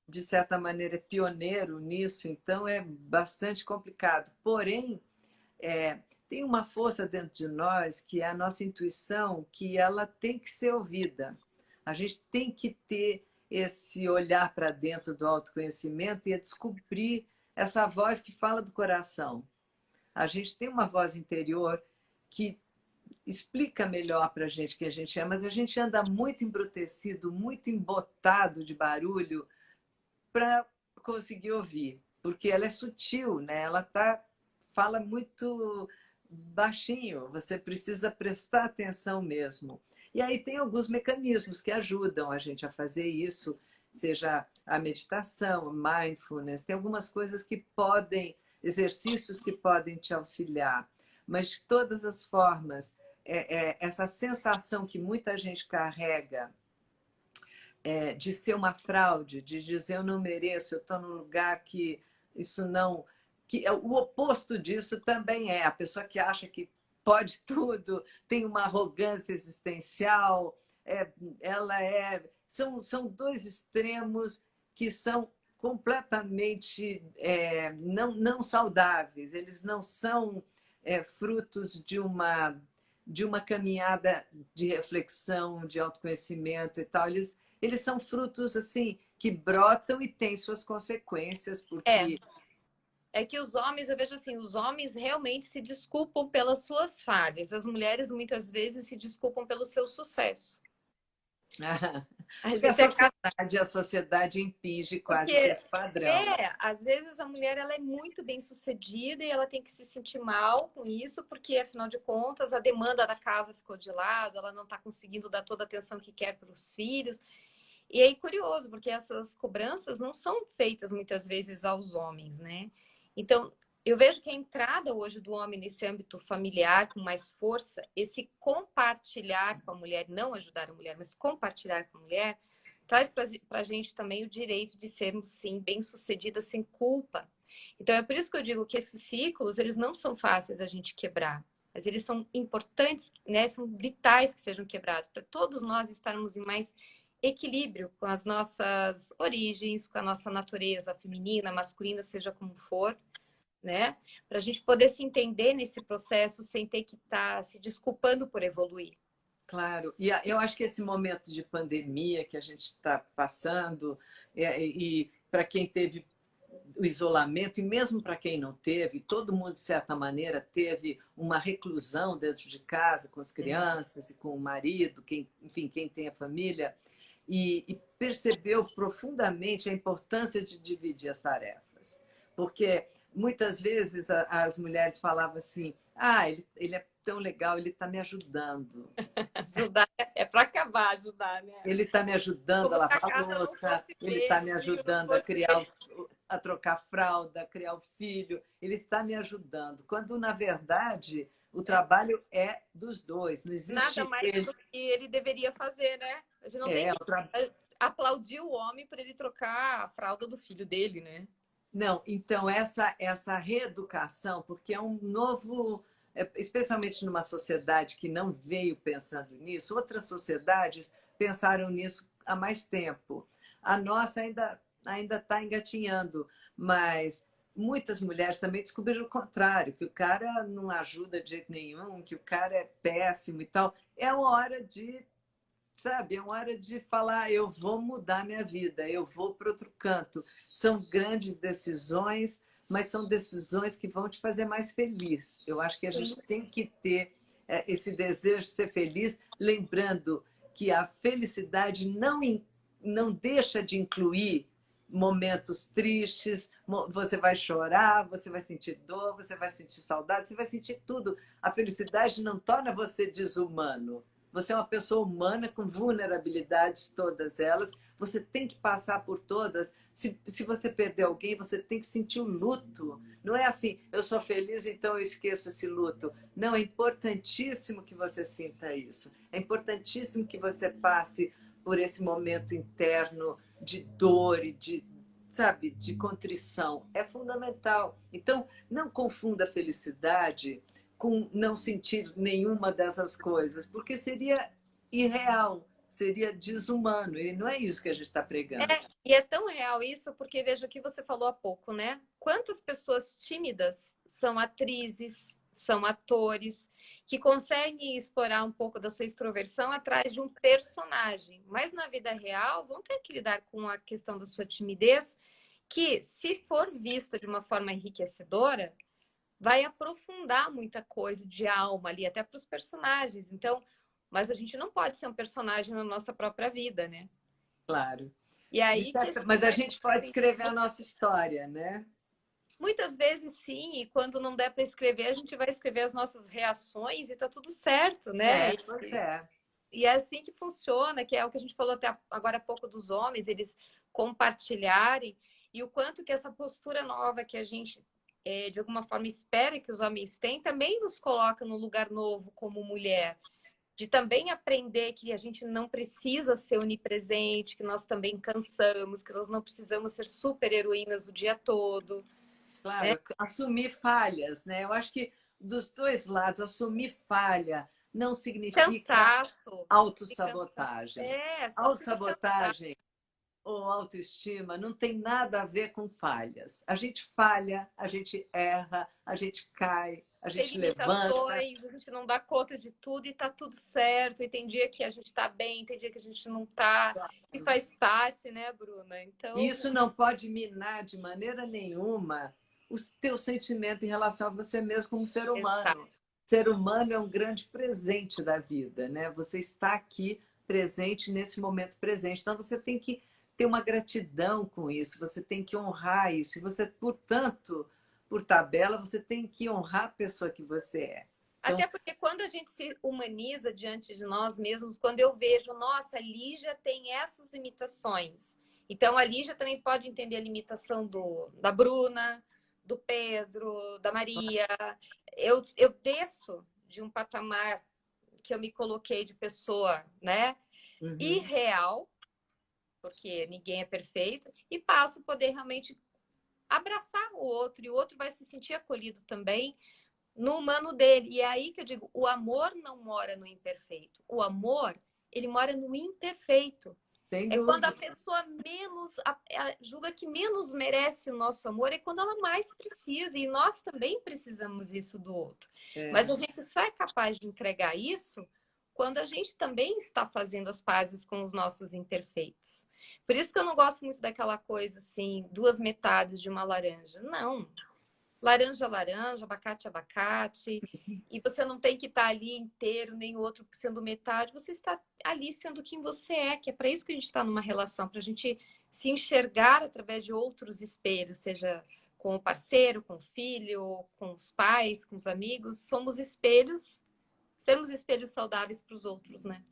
de certa maneira, é pioneiro nisso, então é bastante complicado. Porém, tem uma força dentro de nós, que é a nossa intuição, que ela tem que ser ouvida. A gente tem que ter esse olhar para dentro do autoconhecimento e descobrir essa voz que fala do coração. A gente tem uma voz interior que explica melhor para a gente quem a gente é, mas a gente anda muito embrutecido, muito embotado de barulho para conseguir ouvir, porque ela é sutil, né? Fala muito baixinho, você precisa prestar atenção mesmo. E aí tem alguns mecanismos que ajudam a gente a fazer isso, seja a meditação, o mindfulness, tem algumas coisas que podem, exercícios que podem te auxiliar, mas de todas as formas, essa sensação que muita gente carrega de ser uma fraude, de dizer eu não mereço, eu estou num lugar que isso não. Que o oposto disso também é a pessoa que acha que pode tudo, tem uma arrogância existencial, ela é. São dois extremos que são completamente não saudáveis, eles não são frutos de uma caminhada de reflexão, de autoconhecimento e tal. Eles são frutos assim que brotam e têm suas consequências, porque é que os homens, eu vejo assim, os homens realmente se desculpam pelas suas falhas. As mulheres muitas vezes se desculpam pelo seu sucesso. Porque a sociedade impinge quase que esse padrão. Às vezes a mulher ela é muito bem sucedida e ela tem que se sentir mal com isso, porque afinal de contas a demanda da casa ficou de lado, ela não está conseguindo dar toda a atenção que quer para os filhos. E é curioso, porque essas cobranças não são feitas muitas vezes aos homens, né? Então, eu vejo que a entrada hoje do homem nesse âmbito familiar com mais força, esse compartilhar com a mulher, não ajudar a mulher, mas compartilhar com a mulher, traz para a gente também o direito de sermos, sim, bem-sucedidas sem culpa. Então, é por isso que eu digo que esses ciclos, eles não são fáceis da gente quebrar, mas eles são importantes, né? São vitais que sejam quebrados, para todos nós estarmos em mais equilíbrio com as nossas origens, com a nossa natureza feminina, masculina, seja como for, né? Para a gente poder se entender nesse processo sem ter que estar se desculpando por evoluir. Claro, e eu acho que esse momento de pandemia que a gente está passando, e para quem teve o isolamento, e mesmo para quem não teve, todo mundo, de certa maneira, teve uma reclusão dentro de casa, com as crianças e com o marido, enfim, quem tem a família, e percebeu profundamente a importância de dividir as tarefas. Porque muitas vezes as mulheres falavam assim, ele é tão legal, ele está me ajudando. Ajudar é para acabar, ajudar, né? Ele está me ajudando como a lavar a louça, ele está me ajudando a trocar fralda, a criar o filho, ele está me ajudando. Quando, na verdade, o trabalho é dos dois. Não existe nada mais do que ele deveria fazer, né? A gente não tem que aplaudir o homem para ele trocar a fralda do filho dele, né? Não, então essa reeducação, porque é um novo, especialmente numa sociedade que não veio pensando nisso, outras sociedades pensaram nisso há mais tempo. A nossa ainda está engatinhando, mas muitas mulheres também descobriram o contrário, que o cara não ajuda de jeito nenhum, que o cara é péssimo e tal. É uma hora de, sabe, é uma hora de falar, eu vou mudar minha vida, eu vou para outro canto. São grandes decisões, mas são decisões que vão te fazer mais feliz. Eu acho que a gente tem que ter esse desejo de ser feliz, lembrando que a felicidade não deixa de incluir momentos tristes, você vai chorar, você vai sentir dor, você vai sentir saudade, você vai sentir tudo. A felicidade não torna você desumano. Você é uma pessoa humana com vulnerabilidades, todas elas. Você tem que passar por todas. Se você perder alguém, você tem que sentir o luto. Não é assim, eu sou feliz, então eu esqueço esse luto. Não, é importantíssimo que você sinta isso. É importantíssimo que você passe por esse momento interno de dor e de contrição. É fundamental. Então, não confunda a felicidade com não sentir nenhuma dessas coisas, porque seria irreal, seria desumano, e não é isso que a gente está pregando. E é tão real isso, porque veja o que você falou há pouco, né? Quantas pessoas tímidas são atrizes, são atores, que conseguem explorar um pouco da sua extroversão atrás de um personagem, mas na vida real vão ter que lidar com a questão da sua timidez, que se for vista de uma forma enriquecedora, vai aprofundar muita coisa de alma ali, até para os personagens. Então, mas a gente não pode ser um personagem na nossa própria vida, né? Claro. E aí que a gente Mas a vai gente pode escrever a nossa história, né? muitas vezes sim, e quando não der para escrever, a gente vai escrever as nossas reações e tá tudo certo, né? Pois é. E é assim que funciona, que é o que a gente falou até agora há pouco dos homens, eles compartilharem, e o quanto que essa postura nova que a gente, de alguma forma, espera que os homens tenham, também nos coloca num lugar novo como mulher. De também aprender que a gente não precisa ser onipresente, que nós também cansamos, que nós não precisamos ser super heroínas o dia todo. Né? Claro, assumir falhas, né? Eu acho que dos dois lados, assumir falha não significa Cansaço. autossabotagem. Só assumir cansaço. Autossabotagem ou autoestima não tem nada a ver com falhas. A gente falha, a gente erra, a gente cai, a Tem gente levanta. limitações, a gente não dá conta de tudo e tá tudo certo. E tem dia que a gente tá bem, tem dia que a gente não tá. E faz parte, né, Bruna? Então. Isso não pode minar de maneira nenhuma o teu sentimento em relação a você mesmo como ser Exato. humano. Ser humano é um grande presente da vida, né? Você está aqui presente nesse momento presente. Então você tem que ter uma gratidão com isso, você tem que honrar isso. E você, portanto, por tabela, você tem que honrar a pessoa que você é. Então, até porque quando a gente se humaniza diante de nós mesmos, quando eu vejo, nossa, a Lígia tem essas limitações. Então a Lígia também pode entender a limitação da Bruna, do Pedro, da Maria. Eu desço de um patamar que eu me coloquei de pessoa, né, irreal, porque ninguém é perfeito, e passo a poder realmente abraçar o outro, e o outro vai se sentir acolhido também no humano dele. E é aí que eu digo, o amor não mora no imperfeito. O amor, ele mora no imperfeito. É quando a pessoa menos julga que menos merece o nosso amor, é quando ela mais precisa. E nós também precisamos isso do outro. Mas a gente só é capaz de entregar isso quando a gente também está fazendo as pazes com os nossos imperfeitos. Por isso que eu não gosto muito daquela coisa assim, duas metades de uma laranja. Não. Laranja, laranja, abacate, abacate. E você não tem que estar ali inteiro, nem o outro sendo metade. Você está ali sendo quem você é, que é para isso que a gente está numa relação, para a gente se enxergar através de outros espelhos, seja com o parceiro, com o filho, com os pais, com os amigos. Somos espelhos, sermos espelhos saudáveis para os outros, né?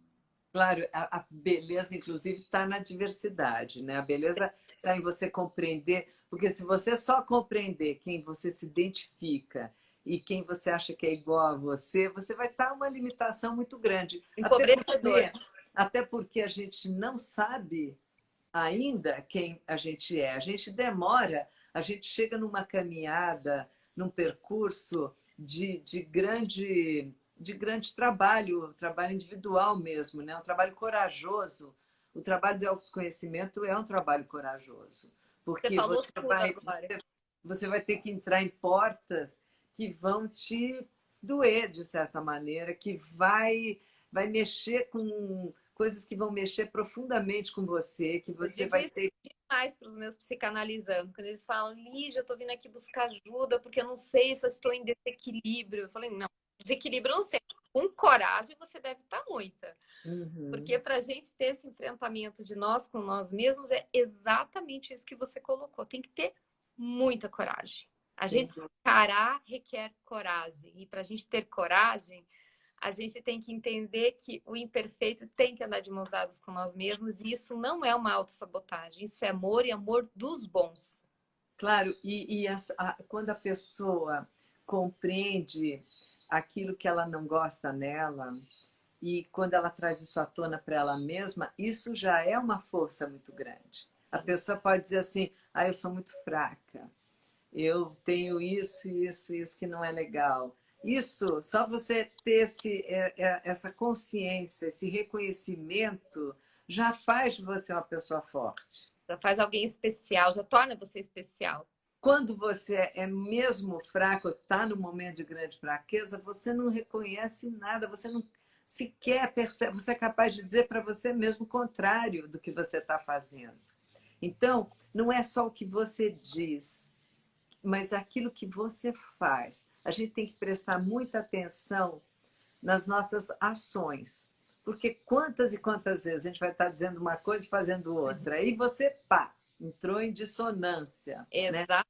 Claro, a beleza, inclusive, está na diversidade, né? A beleza está em você compreender, porque se você só compreender quem você se identifica e quem você acha que é igual a você, você vai estar uma limitação muito grande. Empobrecedor. Até porque a gente não sabe ainda quem a gente é. A gente demora, a gente chega numa caminhada, num percurso de grande trabalho, trabalho individual mesmo, né? Um trabalho corajoso. O trabalho de autoconhecimento é um trabalho corajoso, porque você vai ter que entrar em portas que vão te doer de certa maneira, que vai mexer com coisas que vão mexer profundamente com você, que você vai ter mais para os meus psicanalizantes, quando eles falam, Lígia, eu tô vindo aqui buscar ajuda porque eu não sei se eu estou em desequilíbrio. Eu falei, não, desequilíbrio eu não sei. Com coragem você deve estar muita. Porque para a gente ter esse enfrentamento de nós com nós mesmos é exatamente isso que você colocou. Tem que ter muita coragem. A gente se encarar requer coragem. E para a gente ter coragem, a gente tem que entender que o imperfeito tem que andar de mãos dadas com nós mesmos. E isso não é uma autossabotagem. Isso é amor e amor dos bons. Claro, quando a pessoa compreende aquilo que ela não gosta nela, e quando ela traz isso à tona para ela mesma, isso já é uma força muito grande. A pessoa pode dizer assim, eu sou muito fraca, eu tenho isso, isso, isso que não é legal. Isso, só você ter essa consciência, esse reconhecimento, já faz de você uma pessoa forte. Já faz alguém especial, já torna você especial. Quando você é mesmo fraco, está no momento de grande fraqueza, você não reconhece nada, você não sequer percebe, você é capaz de dizer para você mesmo o contrário do que você está fazendo. Então, não é só o que você diz, mas aquilo que você faz. A gente tem que prestar muita atenção nas nossas ações. Porque quantas e quantas vezes a gente vai estar dizendo uma coisa e fazendo outra. Aí você, pá, entrou em dissonância. Né? Exato.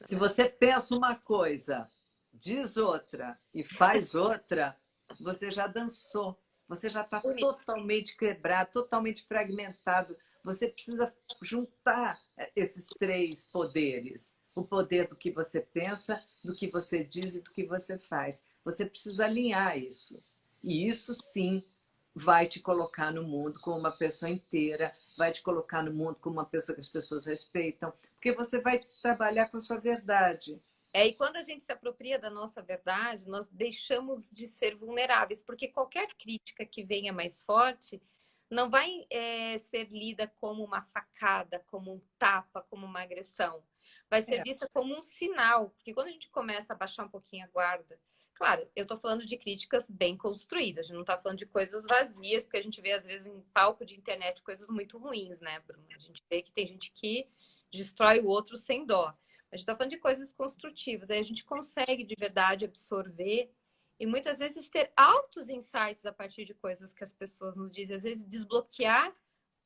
Se você pensa uma coisa, diz outra e faz outra, você já dançou. Você já está totalmente quebrado, totalmente fragmentado. Você precisa juntar esses três poderes. O poder do que você pensa, do que você diz e do que você faz. Você precisa alinhar isso. E isso, sim, vai te colocar no mundo como uma pessoa inteira, vai te colocar no mundo como uma pessoa que as pessoas respeitam, porque você vai trabalhar com a sua verdade. E quando a gente se apropria da nossa verdade, nós deixamos de ser vulneráveis, porque qualquer crítica que venha mais forte não vai ser lida como uma facada, como um tapa, como uma agressão. Vai ser vista como um sinal, porque quando a gente começa a baixar um pouquinho a guarda, claro, eu estou falando de críticas bem construídas, a gente não está falando de coisas vazias, porque a gente vê às vezes em palco de internet coisas muito ruins, né, Bruno? A gente vê que tem gente que destrói o outro sem dó. A gente está falando de coisas construtivas, aí a gente consegue de verdade absorver e muitas vezes ter altos insights a partir de coisas que as pessoas nos dizem, às vezes desbloquear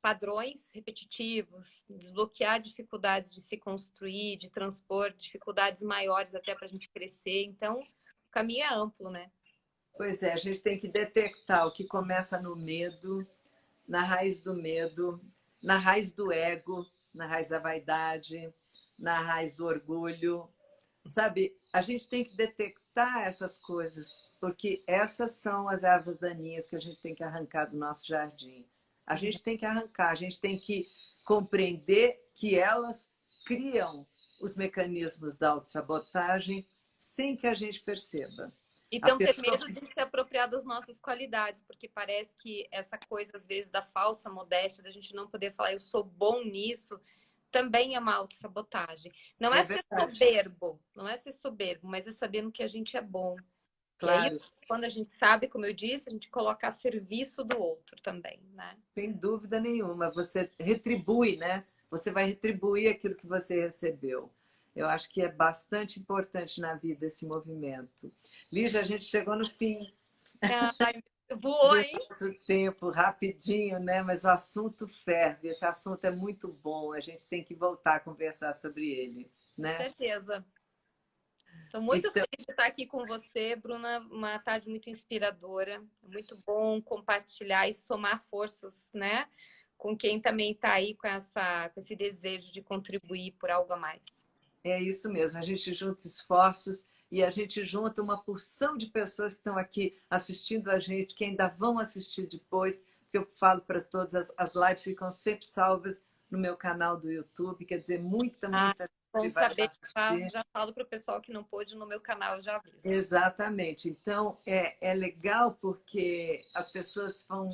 padrões repetitivos, desbloquear dificuldades de se construir, de transpor dificuldades maiores até para a gente crescer. Então, o caminho é amplo, né? Pois é, a gente tem que detectar o que começa no medo, na raiz do medo, na raiz do ego, na raiz da vaidade, na raiz do orgulho. Sabe, a gente tem que detectar essas coisas, porque essas são as ervas daninhas que a gente tem que arrancar do nosso jardim. A gente tem que arrancar, a gente tem que compreender que elas criam os mecanismos da autossabotagem sem que a gente perceba. Então, ter medo de se apropriar das nossas qualidades, porque parece que essa coisa, às vezes, da falsa modéstia, da gente não poder falar, eu sou bom nisso, também é uma autossabotagem. Não é ser soberbo, não é ser soberbo, mas é saber no que a gente é bom. Claro. E aí, quando a gente sabe, como eu disse, a gente coloca a serviço do outro também, né? Sem dúvida nenhuma. Você retribui, né? Você vai retribuir aquilo que você recebeu. Eu acho que é bastante importante na vida esse movimento. Lígia, a gente chegou no fim. Ai, voou, hein? Nosso tempo, rapidinho, né? Mas o assunto ferve. Esse assunto é muito bom. A gente tem que voltar a conversar sobre ele, né? Com certeza. Estou muito feliz de estar aqui com você, Bruna. Uma tarde muito inspiradora. Muito bom compartilhar e somar forças, né? Com quem também está aí com esse desejo de contribuir por algo a mais. É isso mesmo. A gente junta esforços e a gente junta uma porção de pessoas que estão aqui assistindo a gente, que ainda vão assistir depois, porque eu falo para todas, as lives ficam sempre salvas no meu canal do YouTube, quer dizer, muita Bom saber, já falo para o pessoal que não pôde no meu canal, já aviso. Exatamente. Então, é legal porque as pessoas vão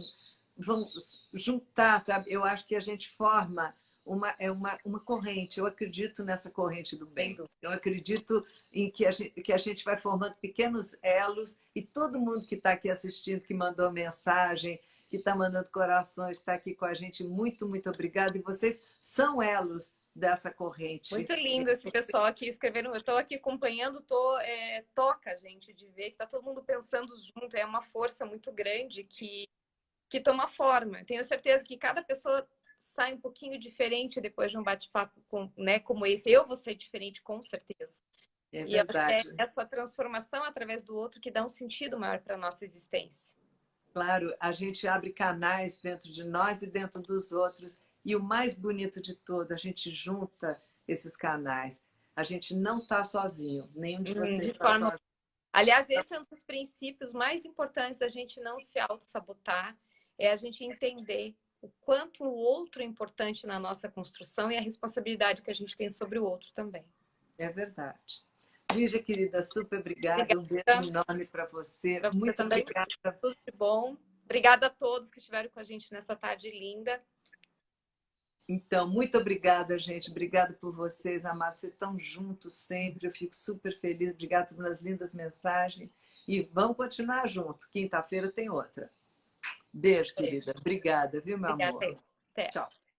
juntar, sabe? Eu acho que a gente forma uma corrente. Eu acredito nessa corrente do bem. Eu acredito em que a gente vai formando pequenos elos e todo mundo que está aqui assistindo, que mandou mensagem, que está mandando corações, está aqui com a gente, muito, muito obrigada. E vocês são elos dessa corrente. Muito lindo esse pessoal aqui escrevendo. Eu estou aqui acompanhando, toca, gente, de ver que está todo mundo pensando junto. É uma força muito grande que toma forma. Tenho certeza que cada pessoa sai um pouquinho diferente depois de um bate-papo né, como esse. Eu vou ser diferente, com certeza. É e verdade. É essa transformação através do outro que dá um sentido maior para a nossa existência. Claro, a gente abre canais dentro de nós e dentro dos outros. E o mais bonito de tudo, a gente junta esses canais. A gente não está sozinho, nenhum de vocês está sozinho. Aliás, esse é um dos princípios mais importantes da gente não se auto-sabotar, é a gente entender o quanto o outro é importante na nossa construção e a responsabilidade que a gente tem sobre o outro também. É verdade. Lígia, querida, super obrigada. Um beijo enorme para você. Pra você muito também, obrigada. Tudo de bom. Obrigada a todos que estiveram com a gente nessa tarde linda. Então, muito obrigada, gente. Obrigada por vocês, amados. Vocês estão juntos sempre. Eu fico super feliz. Obrigada pelas lindas mensagens. E vamos continuar junto. Quinta-feira tem outra. Beijo, querida. Obrigada, viu, meu amor? Até. Tchau.